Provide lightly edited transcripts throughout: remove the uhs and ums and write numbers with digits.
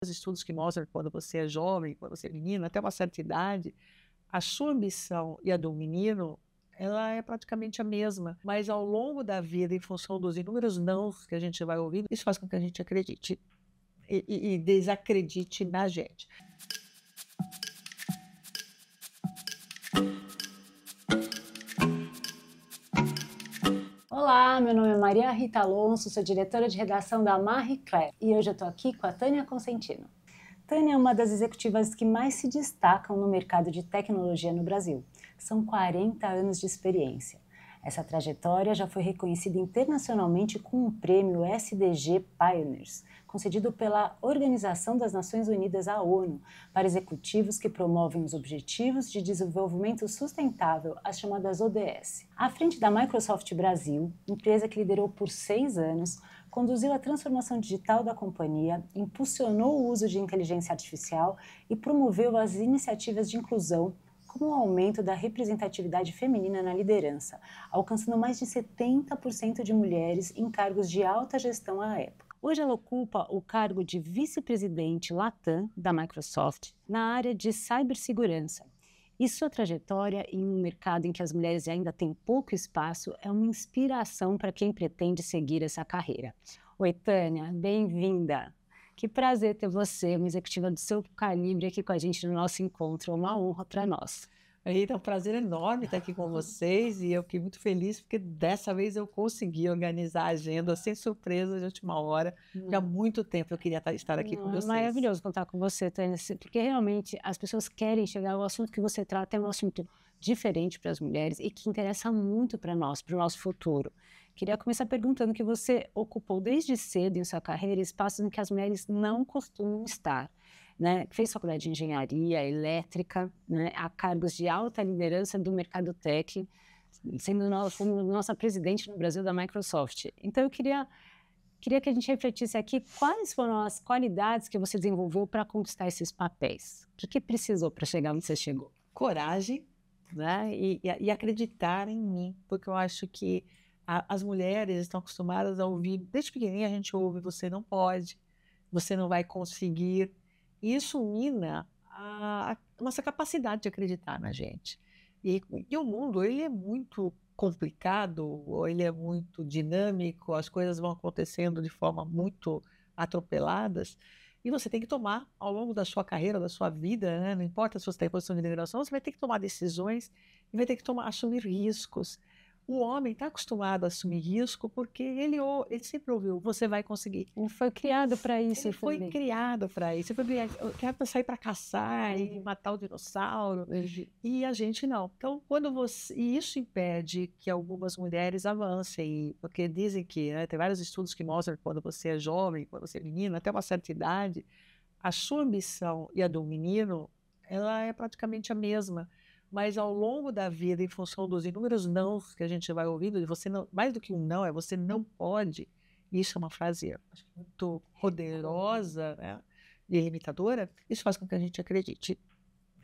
Os estudos que mostram que quando você é jovem, quando você é menino, até uma certa idade, a sua ambição e a do menino, ela é praticamente a mesma. Mas ao longo da vida, em função dos inúmeros nãos que a gente vai ouvindo, isso faz com que a gente acredite e desacredite na gente. Olá, meu nome é Maria Rita Alonso, sou diretora de redação da Marie Claire e hoje eu estou aqui com a Tânia Consentino. Tânia é uma das executivas que mais se destacam no mercado de tecnologia no Brasil. São 40 anos de experiência. Essa trajetória já foi reconhecida internacionalmente com um prêmio SDG Pioneers, concedido pela Organização das Nações Unidas, a ONU, para executivos que promovem os Objetivos de Desenvolvimento Sustentável, as chamadas ODS. À frente da Microsoft Brasil, empresa que liderou por 6 anos, conduziu a transformação digital da companhia, impulsionou o uso de inteligência artificial e promoveu as iniciativas de inclusão, como o aumento da representatividade feminina na liderança, alcançando mais de 70% de mulheres em cargos de alta gestão à época. Hoje ela ocupa o cargo de vice-presidente Latam da Microsoft na área de cibersegurança. E sua trajetória em um mercado em que as mulheres ainda têm pouco espaço é uma inspiração para quem pretende seguir essa carreira. Oi, Tânia, bem-vinda! Que prazer ter você, uma executiva do seu calibre, aqui com a gente no nosso encontro. É uma honra para nós. Eita, é um prazer enorme estar aqui com vocês e eu fiquei muito feliz porque dessa vez eu consegui organizar a agenda sem surpresa de última hora. Já há muito tempo eu queria estar aqui com É vocês. maravilhoso contar com você, Tânia, porque realmente as pessoas querem chegar. O assunto que você trata é um assunto diferente para as mulheres e que interessa muito para nós, para o nosso futuro. Queria começar perguntando que você ocupou desde cedo em sua carreira espaços em que as mulheres não costumam estar, né? Fez faculdade de engenharia elétrica, né? A cargos de alta liderança do mercado tech, sendo como nossa presidente no Brasil da Microsoft. Então eu queria que a gente refletisse aqui quais foram as qualidades que você desenvolveu para conquistar esses papéis. O que precisou para chegar onde você chegou? Coragem, né? E acreditar em mim, porque eu acho que as mulheres estão acostumadas a ouvir, desde pequenininha a gente ouve, você não pode, você não vai conseguir. E isso mina a nossa capacidade de acreditar na gente. E o mundo, ele é muito complicado, ou ele é muito dinâmico, as coisas vão acontecendo de forma muito atropeladas, e você tem que tomar, ao longo da sua carreira, da sua vida, né? Não importa se você está em posição de liderança, você vai ter que tomar decisões e vai ter que assumir riscos. O homem está acostumado a assumir risco porque ele sempre ouviu, você vai conseguir. Ele foi criado para isso Ele foi também. criado para isso, ele foi criado para sair para caçar e matar o dinossauro, e a gente não. Então, e isso impede que algumas mulheres avancem, porque dizem que, né, tem vários estudos que mostram que quando você é jovem, quando você é menino, até uma certa idade, a sua ambição e a do menino, ela é praticamente a mesma. Mas ao longo da vida, em função dos inúmeros nãos que a gente vai ouvindo, de você não, mais do que um não, é você não pode. Isso é uma frase, acho que muito poderosa, né, e limitadora. Isso faz com que a gente acredite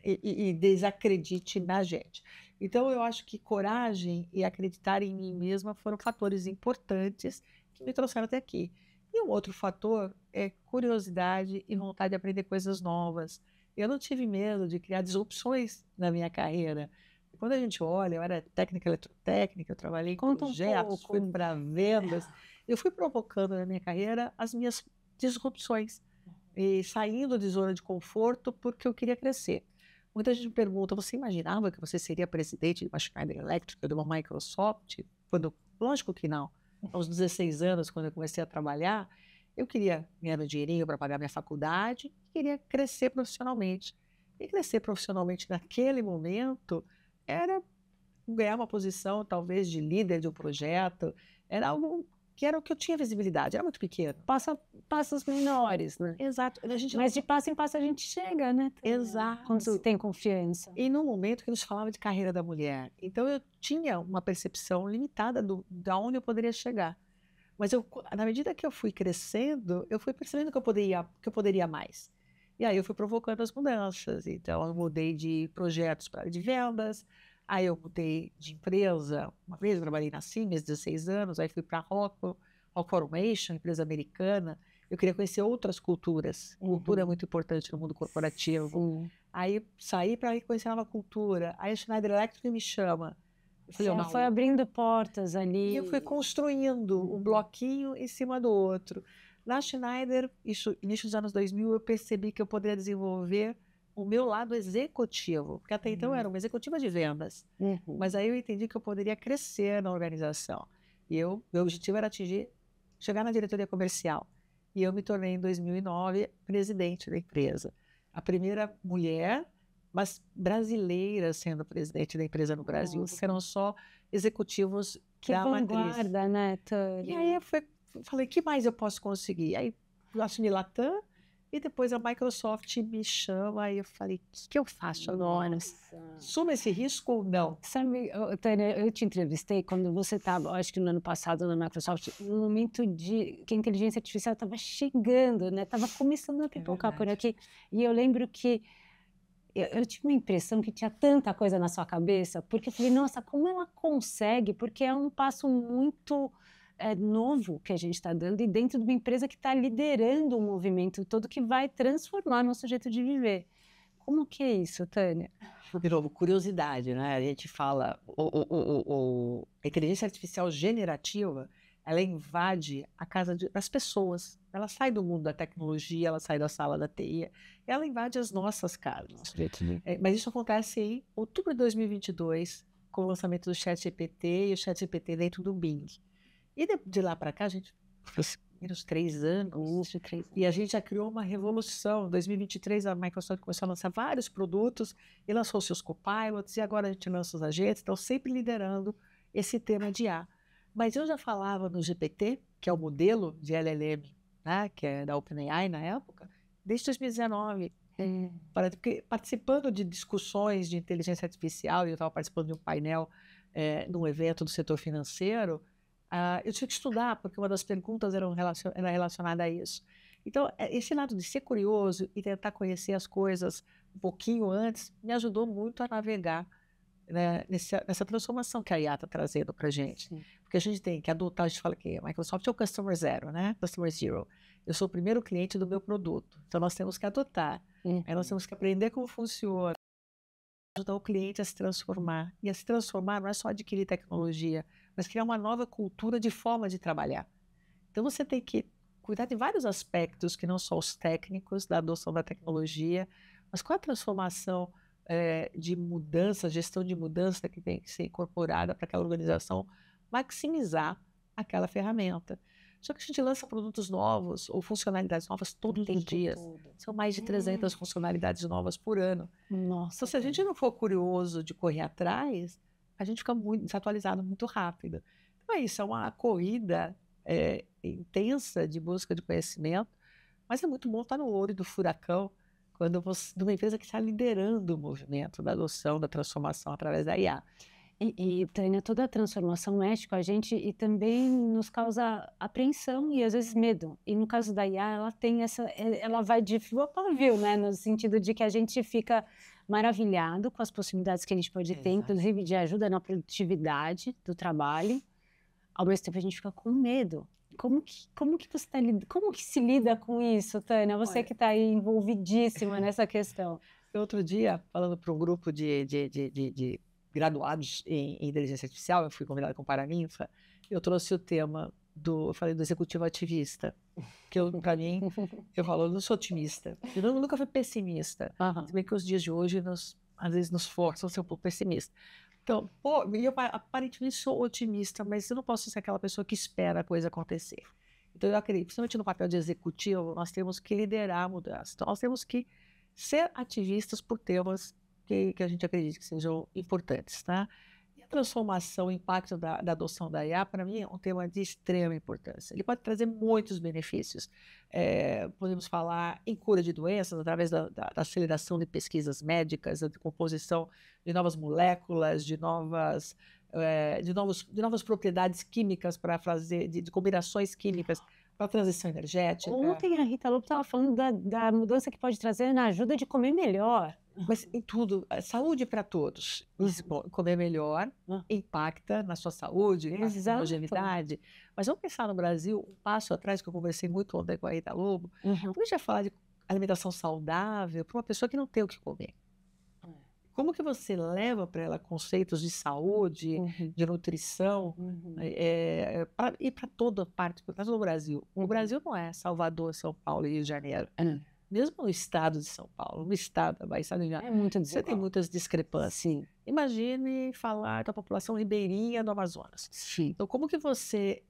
e desacredite na gente. Então, eu acho que coragem e acreditar em mim mesma foram fatores importantes que me trouxeram até aqui. E um outro fator é curiosidade e vontade de aprender coisas novas. Eu não tive medo de criar disrupções na minha carreira. Quando a gente olha, eu era técnica eletrotécnica, eu trabalhei em Conta um projetos, fui pouco. para vendas. Eu fui provocando na minha carreira as minhas disrupções e saindo de zona de conforto porque eu queria crescer. Muita gente me pergunta, você imaginava que você seria presidente de uma Schneider Electric, de uma Microsoft? Lógico que não. Aos 16 anos, quando eu comecei a trabalhar, eu queria ganhar meu dinheirinho para pagar minha faculdade e queria crescer profissionalmente. E crescer profissionalmente naquele momento era ganhar uma posição, talvez, de líder de um projeto. Era algo que era o que eu tinha visibilidade, era muito pequeno. Passos menores, né? Exato. A gente Mas de passo em passo a gente chega, né, Tânia? Exato. Quando você tem confiança. E no momento que nos falava de carreira da mulher. Então eu tinha uma percepção limitada da onde eu poderia chegar. Mas na medida que eu fui crescendo, eu fui percebendo que eu poderia mais. E aí eu fui provocando as mudanças. Então eu mudei de projetos para de vendas, aí eu mudei de empresa. Uma vez eu trabalhei na Siemens, 16 anos, aí fui para a Rockwell Automation, empresa americana, Eu queria conhecer outras culturas. Cultura é muito importante no mundo corporativo. Aí saí para conhecer nova cultura. Aí a Schneider Electric me chama. Eu falei, Você foi abrindo portas ali. E eu fui construindo um bloquinho em cima do outro. Na Schneider, início dos anos 2000, eu percebi que eu poderia desenvolver o meu lado executivo, porque até então eu era uma executiva de vendas. Mas aí eu entendi que eu poderia crescer na organização. E meu objetivo era chegar na diretoria comercial. E eu me tornei, em 2009, presidente da empresa. A primeira mulher, mas brasileira, sendo presidente da empresa no Brasil. Serão só executivos da matriz. Que vanguarda, né, Tânia? E aí eu falei, o que mais eu posso conseguir? Aí eu assumi Latam, e depois a Microsoft me chama, e eu falei, o que eu faço agora? Assumo esse risco ou não? Sabe, Tânia, eu te entrevistei quando você estava, acho que no ano passado, na Microsoft, no momento que a inteligência artificial estava chegando, né? Estava começando a pipocar por aqui. E eu lembro que eu tive uma impressão que tinha tanta coisa na sua cabeça, porque eu falei, nossa, como ela consegue? Porque é um passo muito novo que a gente está dando, e dentro de uma empresa que está liderando um movimento todo que vai transformar nosso jeito de viver. Como que é isso, Tânia? De novo, curiosidade, né? A gente fala, a inteligência artificial generativa, ela invade a casa das pessoas. Ela sai do mundo da tecnologia, ela sai da sala da TI, ela invade as nossas casas. Mas isso acontece em outubro de 2022, com o lançamento do ChatGPT e o ChatGPT dentro do Bing. E de lá para cá, a gente, uns 3 anos, e a gente já criou uma revolução. Em 2023, a Microsoft começou a lançar vários produtos e lançou seus copilots, e agora a gente lança os agentes, então sempre liderando esse tema de IA. Mas eu já falava no GPT, que é o modelo de LLM, né, que é da OpenAI na época, desde 2019. Porque participando de discussões de inteligência artificial, e eu estava participando de um painel num evento do setor financeiro, eu tive que estudar, porque uma das perguntas era relacionada a isso. Então, esse lado de ser curioso e tentar conhecer as coisas um pouquinho antes me ajudou muito a navegar, né, nessa transformação que a IA está trazendo para a gente. Porque a gente tem que adotar, a gente fala que a Microsoft é o Customer Zero, né? Customer Zero. Eu sou o primeiro cliente do meu produto. Então, nós temos que adotar. Aí nós temos que aprender como funciona, ajudar o cliente a se transformar. E a se transformar não é só adquirir tecnologia, mas criar uma nova cultura de forma de trabalhar. Então, você tem que cuidar de vários aspectos, que não só os técnicos da adoção da tecnologia, mas qual a transformação de mudança, gestão de mudança que tem que ser incorporada para aquela organização maximizar aquela ferramenta. Só que a gente lança produtos novos ou funcionalidades novas todos os dias. São mais de 300 funcionalidades novas por ano. Nossa, então, se a gente não for curioso de correr atrás, a gente fica muito desatualizado muito rápido. Então, isso é uma corrida intensa de busca de conhecimento, mas é muito bom estar no olho do furacão, quando você, de uma empresa que está liderando o movimento da adoção, da transformação através da IA. E Tânia, toda a transformação mexe com a gente e também nos causa apreensão e às vezes medo. E no caso da IA, ela tem ela vai de fio a pavio, né? No sentido de que a gente fica maravilhado com as possibilidades que a gente pode ter, inclusive de ajuda na produtividade do trabalho. Ao mesmo tempo a gente fica com medo. Como que você como que se lida com isso, Tânia? Você que está aí envolvidíssima nessa questão. Outro dia, falando para um grupo de graduados em inteligência artificial, eu fui convidada com o Paraninfa, eu trouxe o tema eu falei do executivo ativista, que para mim, eu falo, eu não sou otimista, eu nunca fui pessimista, se bem que os dias de hoje, às vezes nos forçam a ser um pouco pessimista. Então, eu aparentemente sou otimista, mas eu não posso ser aquela pessoa que espera a coisa acontecer. Então, eu acredito, principalmente no papel de executivo, nós temos que liderar a mudança. Então, nós temos que ser ativistas por temas que a gente acredita que sejam importantes, tá? E a transformação, o impacto da adoção da IA, para mim, é um tema de extrema importância. Ele pode trazer muitos benefícios. Podemos falar em cura de doenças, através da aceleração de pesquisas médicas, de composição de novas moléculas, de novas propriedades químicas para fazer, de combinações químicas para a transição energética. Ontem a Rita Lobo estava falando da mudança que pode trazer na ajuda de comer melhor. Mas em tudo, saúde para todos. Isso, comer melhor impacta na sua saúde, impacta na longevidade. Mas vamos pensar no Brasil, um passo atrás, que eu conversei muito ontem com a Rita Lobo, a gente vai falar de alimentação saudável para uma pessoa que não tem o que comer. Como que você leva para ela conceitos de saúde, de nutrição, e para toda parte, por causa do Brasil. O Brasil não é Salvador, São Paulo e Rio de Janeiro. Mesmo no estado de São Paulo, no estado da Bahia, é muito desigual. Você tem muitas discrepâncias. Sim. Imagine falar da população ribeirinha do Amazonas. Sim. Então, como que você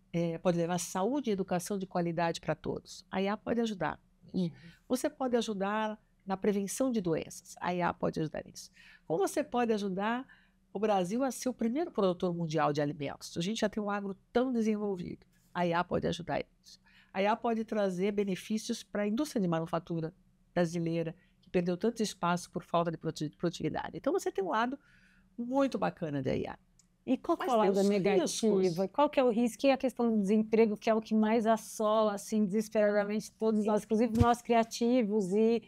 pode levar saúde e educação de qualidade para todos? A IA pode ajudar. Você pode ajudar na prevenção de doenças. A IA pode ajudar nisso. Como você pode ajudar o Brasil a ser o primeiro produtor mundial de alimentos? A gente já tem um agro tão desenvolvido. A IA pode ajudar nisso. A IA pode trazer benefícios para a indústria de manufatura brasileira, que perdeu tanto espaço por falta de produtividade. Então, você tem um lado muito bacana da IA. E qual que é o lado negativo? Qual que é o risco? E a questão do desemprego, que é o que mais assola, assim, desesperadamente todos nós, inclusive nós criativos e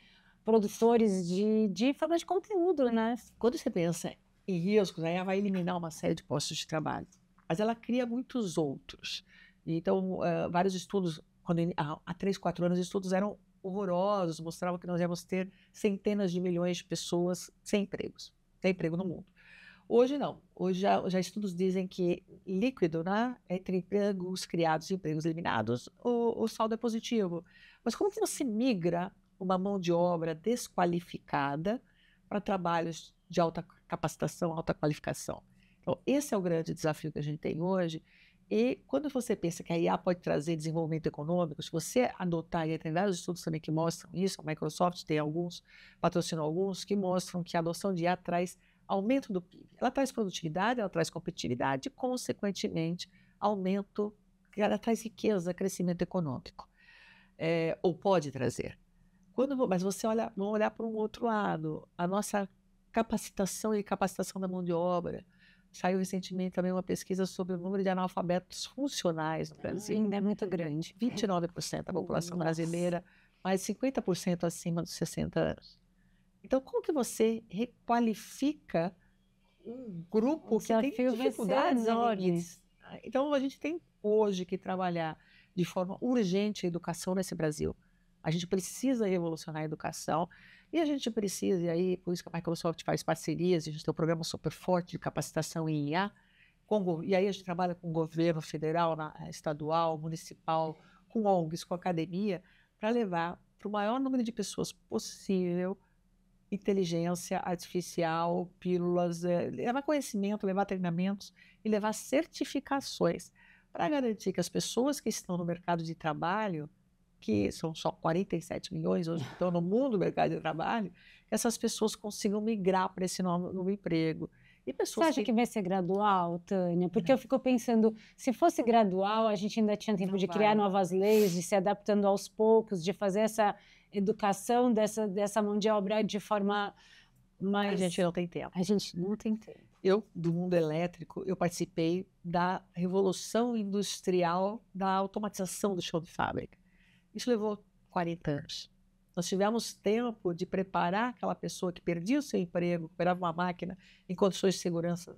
produtores de forma de conteúdo, né? Quando você pensa em riscos, a IA vai eliminar uma série de postos de trabalho, mas ela cria muitos outros. Então, vários estudos, há 3, 4 anos, os estudos eram horrorosos, mostravam que nós íamos ter centenas de milhões de pessoas sem emprego no mundo. Hoje não. Hoje já estudos dizem que líquido, né, entre empregos criados e empregos eliminados, o saldo é positivo. Mas como que você migra uma mão de obra desqualificada para trabalhos de alta capacitação, alta qualificação? Então, esse é o grande desafio que a gente tem hoje. E quando você pensa que a IA pode trazer desenvolvimento econômico, se você adotar, e tem vários estudos também que mostram isso, a Microsoft tem alguns, patrocinou alguns, que mostram que a adoção de IA traz aumento do PIB. Ela traz produtividade, ela traz competitividade, e, consequentemente, ela traz riqueza, crescimento econômico. Ou pode trazer. Mas vamos olhar para um outro lado. A nossa capacitação e capacitação da mão de obra. Saiu recentemente também uma pesquisa sobre o número de analfabetos funcionais no Brasil. Ainda é muito grande. 29% da população brasileira, mais 50% acima dos 60 anos. Então, como que você requalifica um grupo que tem dificuldades enormes? Então, a gente tem hoje que trabalhar de forma urgente a educação nesse Brasil. A gente precisa revolucionar a educação e a gente precisa, e aí, por isso que a Microsoft faz parcerias, a gente tem um programa super forte de capacitação em IA, e aí a gente trabalha com o governo federal, estadual, municipal, com ONGs, com academia, para levar para o maior número de pessoas possível inteligência artificial, pílulas, levar conhecimento, levar treinamentos e levar certificações para garantir que as pessoas que estão no mercado de trabalho, que são só 47 milhões hoje que estão no mundo do mercado de trabalho, que essas pessoas consigam migrar para esse novo emprego. E pessoas Você acha que vai ser gradual, Tânia? Porque eu fico pensando, se fosse gradual, a gente ainda tinha tempo de criar novas leis, de se adaptando aos poucos, de fazer essa educação dessa mão de obra de forma mais... A gente não tem tempo. A gente não tem tempo. Eu, do mundo elétrico, eu participei da revolução industrial da automatização do chão de fábrica. Isso levou 40 anos. Nós tivemos tempo de preparar aquela pessoa que perdia o seu emprego, operava uma máquina em condições de segurança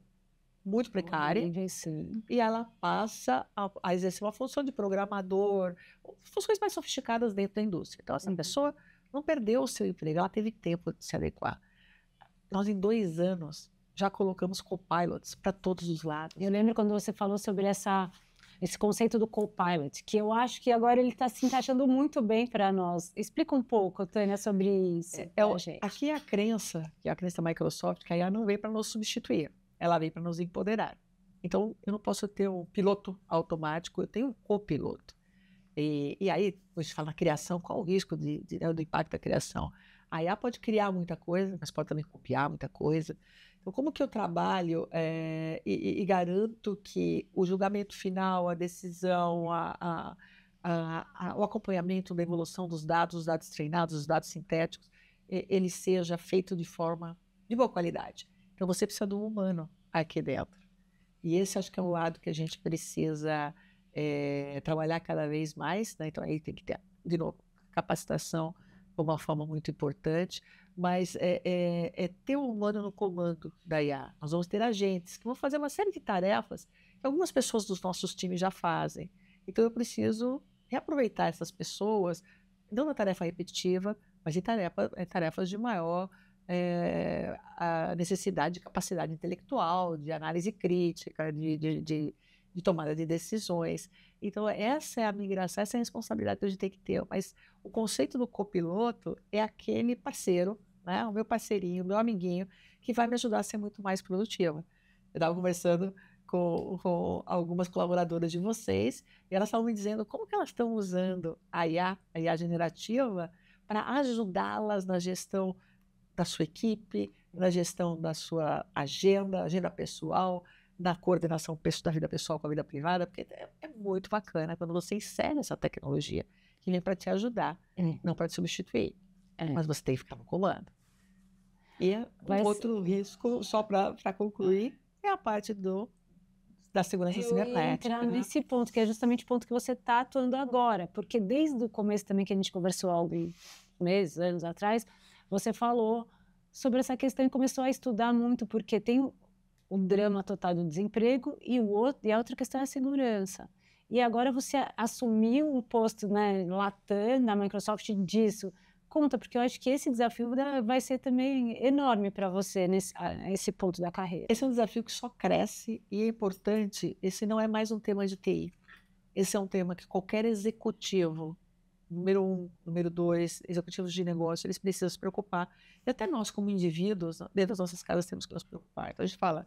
muito precárias, e ela passa a exercer uma função de programador, funções mais sofisticadas dentro da indústria. Então, essa pessoa não perdeu o seu emprego, ela teve tempo de se adequar. Nós, em 2 anos, já colocamos copilots para todos os lados. Eu lembro quando você falou sobre esse conceito do Copilot, que eu acho que agora ele está se encaixando muito bem para nós. Explica um pouco, Tânia, sobre isso. Aqui é a crença, que é a crença da Microsoft, que a IA não veio para nos substituir, ela veio para nos empoderar. Então, eu não posso ter um piloto automático, eu tenho um copiloto. E aí, você fala na criação, qual o risco do impacto da criação? A IA pode criar muita coisa, mas pode também copiar muita coisa. Então, como que eu trabalho e garanto que o julgamento final, a decisão, o acompanhamento da evolução dos dados, os dados treinados, os dados sintéticos, ele seja feito de forma de boa qualidade. Então, você precisa do humano aqui dentro. E esse acho que é o lado que a gente precisa trabalhar cada vez mais, né? Então, aí tem que ter, de novo, capacitação como uma forma muito importante, mas é ter um humano no comando da IA. Nós vamos ter agentes que vão fazer uma série de tarefas que algumas pessoas dos nossos times já fazem. Então, eu preciso reaproveitar essas pessoas, não na tarefa repetitiva, mas em tarefas de maior a necessidade de capacidade intelectual, de análise crítica, de tomada de decisões. Então, essa é a migração, essa é a responsabilidade que a gente tem que ter. Mas o conceito do copiloto é aquele parceiro, né? O meu parceirinho, o meu amiguinho, que vai me ajudar a ser muito mais produtiva. Eu estava conversando com algumas colaboradoras de vocês, e elas estavam me dizendo como que elas estão usando a IA generativa, para ajudá-las na gestão da sua equipe, na gestão da sua agenda pessoal, na coordenação da vida pessoal com a vida privada, porque é muito bacana quando você insere essa tecnologia que vem para te ajudar, não para te substituir. Mas você tem que ficar no comando. E outro risco, só para concluir, é a parte da segurança cibernética. Entrar nesse ponto, que é justamente o ponto que você está atuando agora, porque desde o começo também que a gente conversou há alguns meses, anos atrás, você falou sobre essa questão e começou a estudar muito, porque tem o drama total do desemprego e a outra questão é a segurança. E agora você assumiu o posto, né, Latam, na Microsoft disso. Conta, porque eu acho que esse desafio vai ser também enorme para você nesse ponto da carreira. Esse é um desafio que só cresce e é importante. Esse não é mais um tema de TI. Esse é um tema que qualquer executivo, número 1, número 2, executivos de negócio, eles precisam se preocupar. E até nós, como indivíduos, dentro das nossas casas, temos que nos preocupar. Então, a gente fala,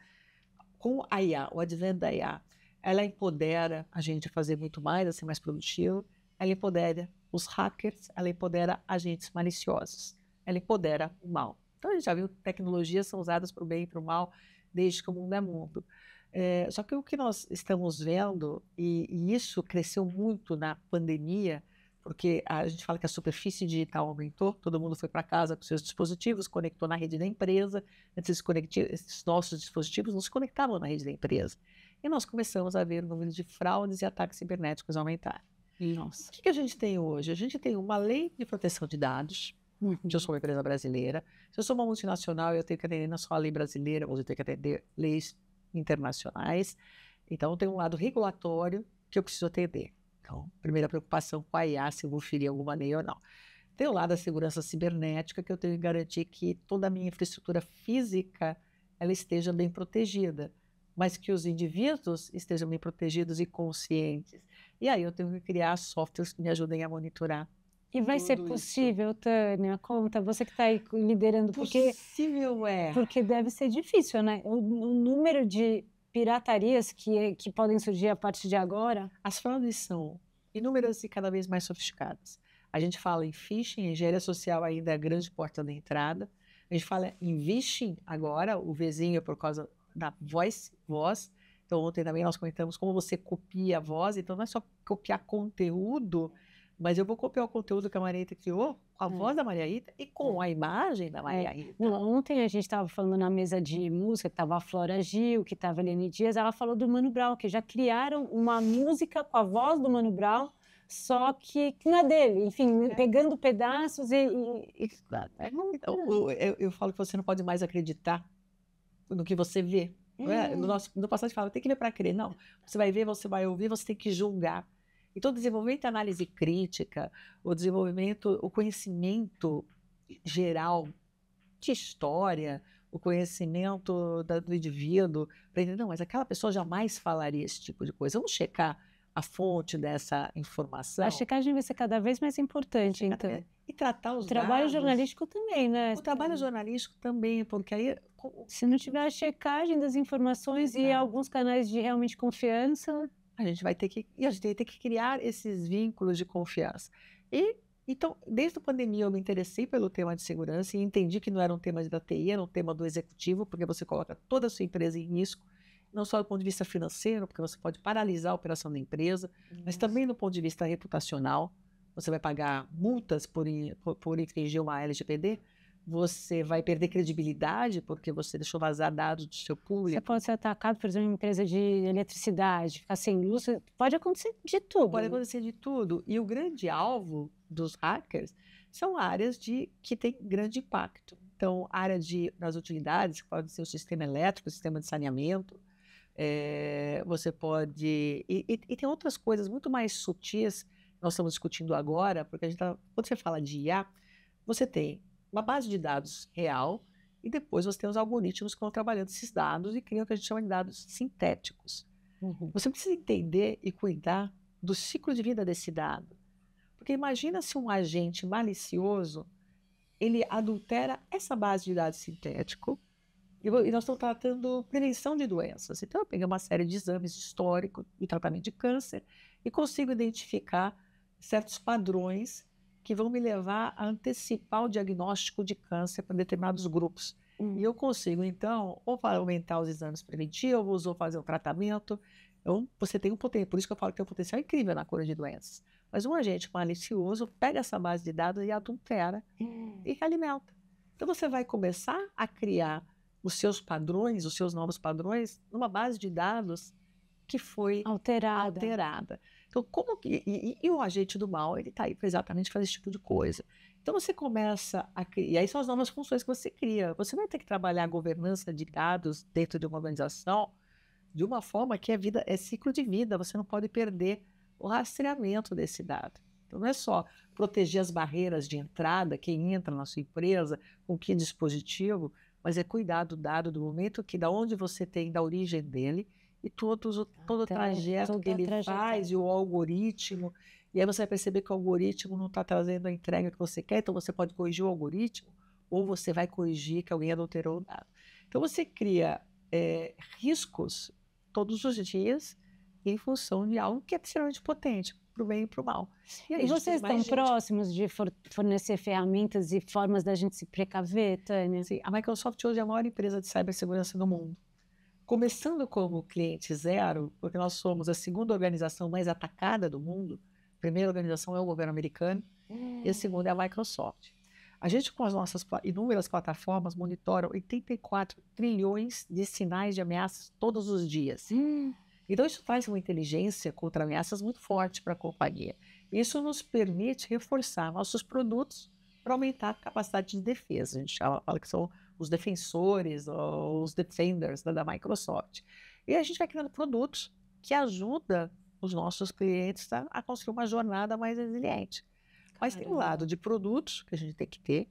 com a IA, o advento da IA, ela empodera a gente a fazer muito mais, a ser mais produtivo, ela empodera os hackers, ela empodera agentes maliciosos, ela empodera o mal. Então, a gente já viu que tecnologias são usadas para o bem e para o mal desde que o mundo é mundo. Só que o que nós estamos vendo, e isso cresceu muito na pandemia, porque a gente fala que a superfície digital aumentou, todo mundo foi para casa com seus dispositivos, conectou na rede da empresa, esses nossos dispositivos não se conectavam na rede da empresa. E nós começamos a ver o número de fraudes e ataques cibernéticos aumentar. Nossa. O que a gente tem hoje? A gente tem uma lei de proteção de dados, que eu sou uma empresa brasileira. Se eu sou uma multinacional, eu tenho que atender não só a lei brasileira, mas eu tenho que atender leis internacionais. Então, tem um lado regulatório que eu preciso atender. Então, primeira preocupação com a IA, se eu vou ferir alguma lei ou não. Tem o lado da segurança cibernética, que eu tenho que garantir que toda a minha infraestrutura física ela esteja bem protegida, mas que os indivíduos estejam bem protegidos e conscientes. E aí eu tenho que criar softwares que me ajudem a monitorar. E vai ser possível, Tânia? Conta, você que está aí liderando. Possível é. Porque deve ser difícil, né? O número de piratarias que podem surgir a partir de agora. As fraudes são inúmeras e cada vez mais sofisticadas. A gente fala em phishing, engenharia social ainda é a grande porta da entrada. A gente fala em vishing agora, o vizinho por causa da voz. Então, ontem também nós comentamos como você copia a voz. Então, não é só copiar conteúdo, mas eu vou copiar o conteúdo que a Maria Rita criou com a voz da Maria Rita e com a imagem da Maria Rita. Ontem a gente estava falando na mesa de música, que estava a Flora Gil, que estava a Eliane Dias, ela falou do Mano Brown, que já criaram uma música com a voz do Mano Brown, só que não é dele, enfim, pegando pedaços Então, eu falo que você não pode mais acreditar no que você vê. No passado a gente fala, tem que ver para crer. Não, você vai ver, você vai ouvir, você tem que julgar. Então, o desenvolvimento e análise crítica, o conhecimento geral de história, o conhecimento do indivíduo, para entender, não, mas aquela pessoa jamais falaria esse tipo de coisa. Vamos checar a fonte dessa informação. A checagem vai ser cada vez mais importante, então. E tratar os dados. O trabalho jornalístico também, né? O trabalho jornalístico também, porque aí... Se não tiver a checagem das informações e alguns canais de realmente confiança... A gente vai ter que criar esses vínculos de confiança. Então, desde a pandemia, eu me interessei pelo tema de segurança e entendi que não era um tema da TI, era um tema do executivo, porque você coloca toda a sua empresa em risco, não só do ponto de vista financeiro, porque você pode paralisar a operação da empresa, mas também do ponto de vista reputacional. Você vai pagar multas por infringir uma LGPD, você vai perder credibilidade porque você deixou vazar dados do seu público. Você pode ser atacado, por exemplo, em uma empresa de eletricidade, ficar sem luz, pode acontecer de tudo. Pode acontecer de tudo. E o grande alvo dos hackers são áreas que têm grande impacto. Então, a área das utilidades, que pode ser o sistema elétrico, o sistema de saneamento, você pode... E tem outras coisas muito mais sutis que nós estamos discutindo agora, porque quando você fala de IA, você tem uma base de dados real e depois você tem os algoritmos que vão trabalhando esses dados e criam o que a gente chama de dados sintéticos. Você precisa entender e cuidar do ciclo de vida desse dado. Porque imagina se um agente malicioso, ele adultera essa base de dados sintético e nós estamos tratando prevenção de doenças. Então, eu peguei uma série de exames históricos de tratamento de câncer e consigo identificar certos padrões que vão me levar a antecipar o diagnóstico de câncer para determinados grupos. E eu consigo, então, ou aumentar os exames preventivos, ou fazer um tratamento. Então, você tem um potencial, por isso que eu falo que tem um potencial incrível na cura de doenças. Mas um agente malicioso pega essa base de dados e adultera e alimenta. Então, você vai começar a criar os seus padrões, os seus novos padrões, numa base de dados que foi alterada. Então, como que... E o agente do mal, ele está aí para exatamente fazer esse tipo de coisa. Então, você começa a criar... E aí são as novas funções que você cria. Você vai ter que trabalhar a governança de dados dentro de uma organização de uma forma que é ciclo de vida. Você não pode perder o rastreamento desse dado. Então, não é só proteger as barreiras de entrada, quem entra na sua empresa, com que dispositivo, mas é cuidar do dado do momento da onde você tem, da origem dele, e todo o trajeto que ele faz, e o algoritmo. E aí você vai perceber que o algoritmo não está trazendo a entrega que você quer, então você pode corrigir o algoritmo, ou você vai corrigir que alguém adulterou o dado. Então você cria riscos todos os dias em função de algo que é extremamente potente, para o bem e para o mal. E vocês estão próximos de fornecer ferramentas e formas da gente se precaver, Tânia? Sim, a Microsoft hoje é a maior empresa de cibersegurança do mundo. Começando como cliente zero, porque nós somos a segunda organização mais atacada do mundo. A primeira organização é o governo americano e a segunda é a Microsoft. A gente, com as nossas inúmeras plataformas, monitora 84 trilhões de sinais de ameaças todos os dias. Então, isso traz uma inteligência contra ameaças muito forte para a companhia. Isso nos permite reforçar nossos produtos para aumentar a capacidade de defesa. A gente fala que são os defensores, ou os defenders da Microsoft. E a gente vai criando produtos que ajudam os nossos clientes a construir uma jornada mais resiliente. Mas tem um lado de produtos que a gente tem que ter,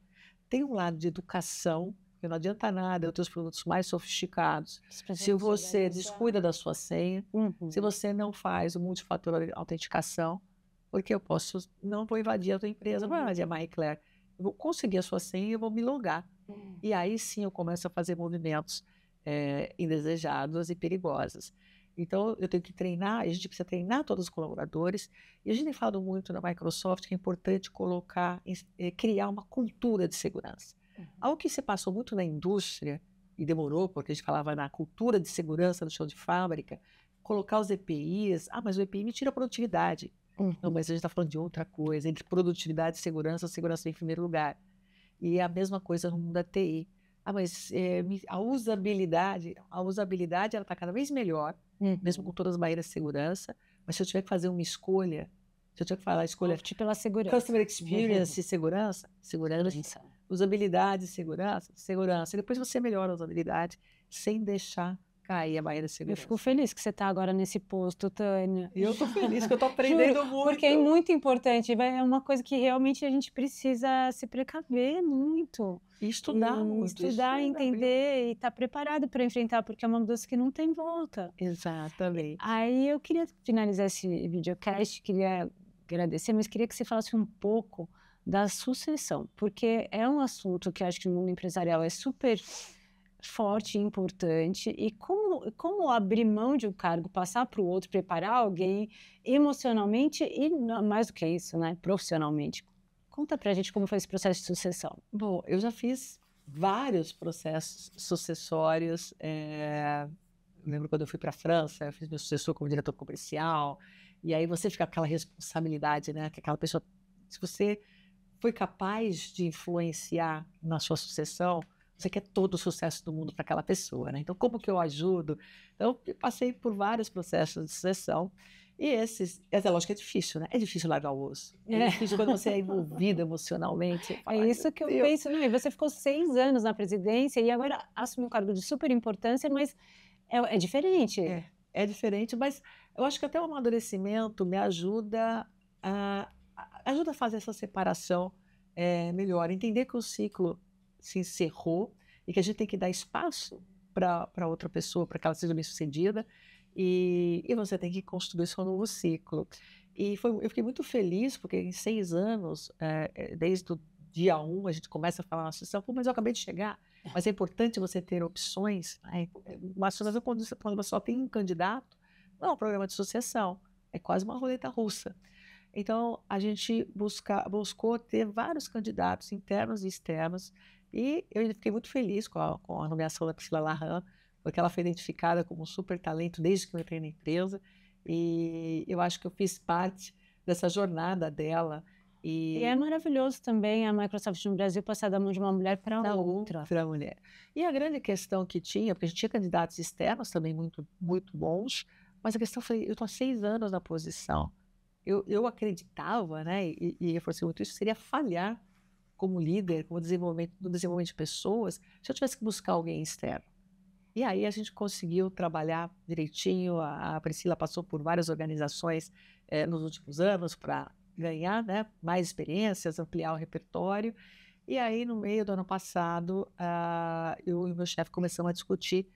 tem um lado de educação, porque não adianta nada eu ter os produtos mais sofisticados se você descuida da sua senha, se você não faz o multifator de autenticação, porque não vou invadir a tua empresa, não vou invadir a Marie Claire, eu vou conseguir a sua senha e eu vou me logar. E aí sim eu começo a fazer movimentos indesejados e perigosos. Então eu tenho que treinar, a gente precisa treinar todos os colaboradores, e a gente tem falado muito na Microsoft que é importante criar uma cultura de segurança. Algo que se passou muito na indústria, e demorou, porque a gente falava na cultura de segurança no chão de fábrica, colocar os EPIs, mas o EPI me tira a produtividade. Não, mas a gente está falando de outra coisa, entre produtividade e segurança em primeiro lugar. E é a mesma coisa no mundo da TI. Mas a usabilidade ela está cada vez melhor, mesmo com todas as barreiras de segurança, mas se eu tiver que fazer uma escolha, se eu tiver que falar escolha pela segurança. Customer Experience e segurança, usabilidade, segurança. E depois você melhora a usabilidade sem deixar cair a barreira de segurança. Eu fico feliz que você está agora nesse posto, Tânia. E eu estou feliz que eu estou aprendendo muito. Porque é muito importante, é uma coisa que realmente a gente precisa se precaver muito. E estudar muito. Estudar, entender e estar preparado para enfrentar, porque é uma mudança que não tem volta. Exatamente. Aí eu queria finalizar esse videocast, queria agradecer, mas queria que você falasse um pouco da sucessão, porque é um assunto que eu acho que no mundo empresarial é super forte e importante, e como abrir mão de um cargo, passar para o outro, preparar alguém emocionalmente e mais do que isso, né, profissionalmente. Conta pra gente como foi esse processo de sucessão. Bom, eu já fiz vários processos sucessórios. Lembro quando eu fui para a França, eu fiz meu sucessor como diretor comercial, e aí você fica com aquela responsabilidade, né, que aquela pessoa, se você foi capaz de influenciar na sua sucessão, você quer todo o sucesso do mundo para aquela pessoa, né? Então, como que eu ajudo? Então, eu passei por vários processos de sucessão E essa lógica é difícil, né? É difícil largar o osso. É difícil quando você é envolvida emocionalmente. Você fala, É isso que eu penso, não, e você ficou 6 anos na presidência e agora assumiu um cargo de super importância, mas é diferente. É diferente, mas eu acho que até o amadurecimento me ajuda a fazer essa separação melhor, entender que o ciclo se encerrou e que a gente tem que dar espaço para outra pessoa, para que ela seja bem-sucedida, e você tem que construir seu novo ciclo. Eu fiquei muito feliz, porque em 6 anos, desde o dia 1, a gente começa a falar na associação, pô, mas eu acabei de chegar, mas é importante você ter opções. Uma associação, quando você só tem um candidato, não é um programa de sucessão, é quase uma roleta russa. Então, a gente buscou ter vários candidatos internos e externos, e eu fiquei muito feliz com a nomeação da Priscila Larran, porque ela foi identificada como um super talento desde que eu entrei na empresa, e eu acho que eu fiz parte dessa jornada dela. E é maravilhoso também a Microsoft no Brasil passar da mão de uma mulher para outra. Para a mulher. E a grande questão que tinha, porque a gente tinha candidatos externos também muito, muito bons, mas a questão foi, eu estou há 6 anos na posição. Eu acreditava, né, e eu falei assim, muito isso seria falhar como líder, como no desenvolvimento de pessoas, se eu tivesse que buscar alguém externo. E aí a gente conseguiu trabalhar direitinho, a Priscila passou por várias organizações nos últimos anos para ganhar, né, mais experiências, ampliar o repertório. E aí, no meio do ano passado, eu e o meu chefe começamos a discutir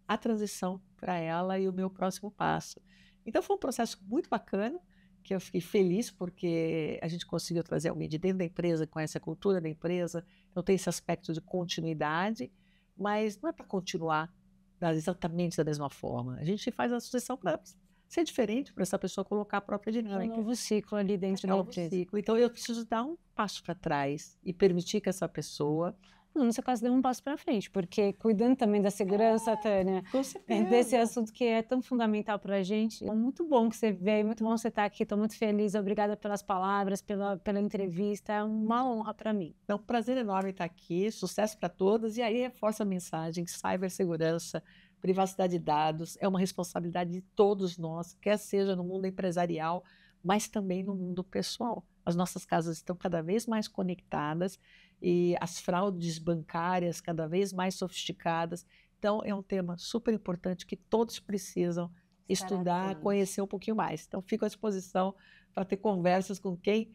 a transição para ela e o meu próximo passo. Então, foi um processo muito bacana, que eu fiquei feliz porque a gente conseguiu trazer alguém de dentro da empresa, que conhece a cultura da empresa, então tem esse aspecto de continuidade, mas não é para continuar exatamente da mesma forma. A gente faz a sucessão para ser diferente, para essa pessoa colocar a própria dinâmica. Um novo ciclo ali dentro da empresa. Ciclo. Então, eu preciso dar um passo para trás e permitir que essa pessoa... No seu caso, deu um passo para frente, porque cuidando também da segurança, Tânia, com certeza, desse assunto que é tão fundamental para a gente. É muito bom que você veio, muito bom você estar aqui, estou muito feliz, obrigada pelas palavras, pela entrevista, é uma honra para mim. É um prazer enorme estar aqui, sucesso para todas, e aí reforça a mensagem, cibersegurança, privacidade de dados, é uma responsabilidade de todos nós, quer seja no mundo empresarial, mas também no mundo pessoal. As nossas casas estão cada vez mais conectadas e as fraudes bancárias cada vez mais sofisticadas. Então, é um tema super importante que todos precisam estudar, conhecer um pouquinho mais. Então, fico à disposição para ter conversas com quem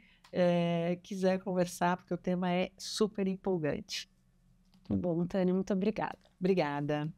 quiser conversar, porque o tema é super empolgante. Bom, Tânia, muito obrigada. Obrigada.